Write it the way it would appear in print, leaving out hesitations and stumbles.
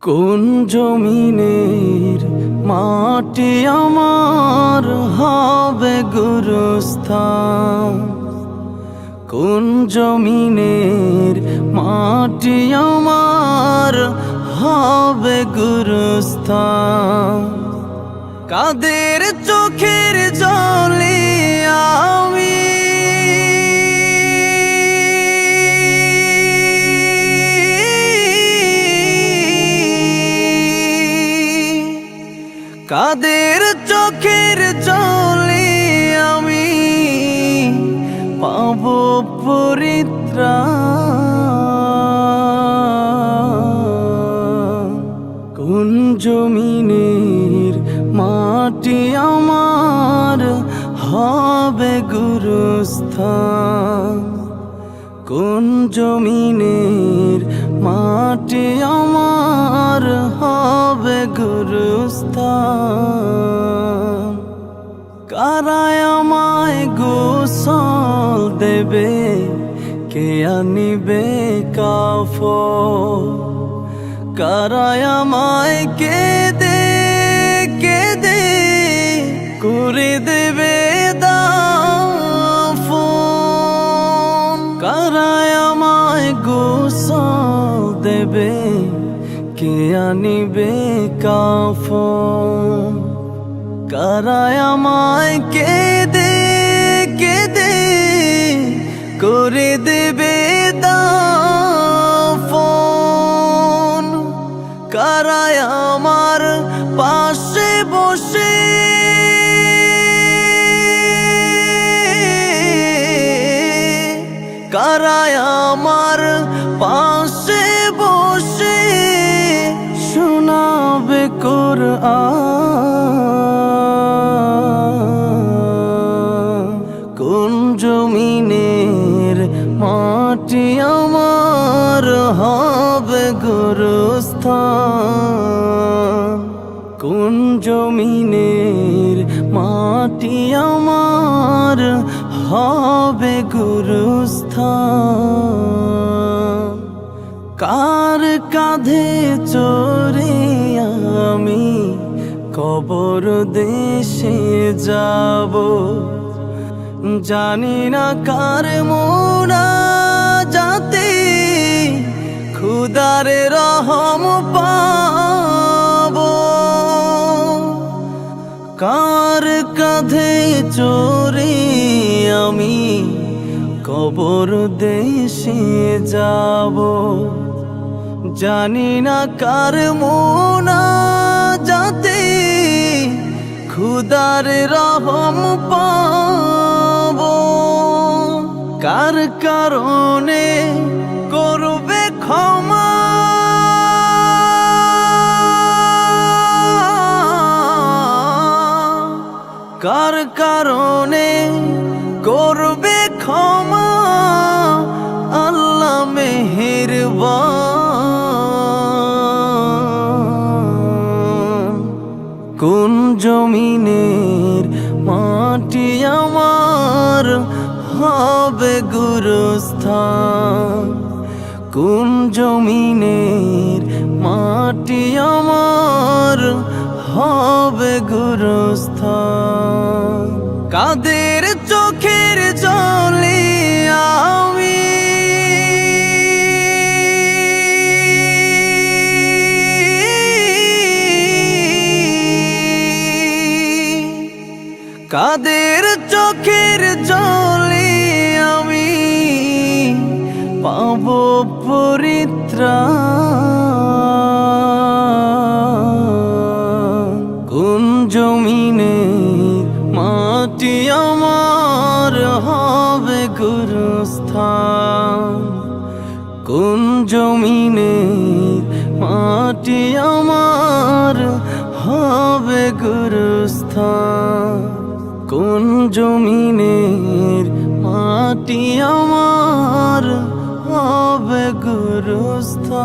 কোন জমিনের মাটি আমার হবে গুরুস্থান? কোন জমিনের মাটি আমার হবে গুরুস্থান? কাদের চোখের জলে আমি কাদের চোখের জলে আমি পাব পরিত্রাণ? কোন জমিনের মাটি আমার হবে গুরুস্থান? কোন জমিনের মাটি আমার হবে গুরুস্থান? কারায় আমায় গোসল দেবে, কে আনিবে কাফন? কারায় আমায় কেঁদে কেঁদে করে দেবে দাফন? কারায় আমায় গোসল দেবে, কে আনিবে কাফন? কারায় আমায় কেঁদে কেঁদে করে দেবে দাফন? কারায় আমার পাশে বসে কারায় আমার পাশে বসে শোনাবে কোরআন? কোন জমিনের মাটি আমার হবে গুরুস্থান? কোন জমিনের মাটি আমার হবে গুরুস্থান? কার কাঁধে চড়ে আমি কবর দেশে যাব? জানি না কার মুনাজাতে খুদার রহম পাব। কার কাঁধে চড়ে আমি কবর দেশে যাব? জানি না কার মুনাজাতে খুদার রহম পাব। কার কারণে করবে ক্ষমা? কার কারণে করবে ক্ষমা? আল্লাহ মেহেরবান। কোন জমিনের মাটি আমার হবে গুরুস্থান? কোন জমিনের মাটি আমার হবে গুরুস্থান? কাদের চোখের জলে আমি কাদের চোখের জলে আমি পাব পরিত্রাণ? কোন জমিনের মাটি আমার হবে গুরুস্থান? কোন জমিনের মাটি আমার হবে গুরুস্থান? কোন জমিনের মাটি আমার হবে গুরুস্থান?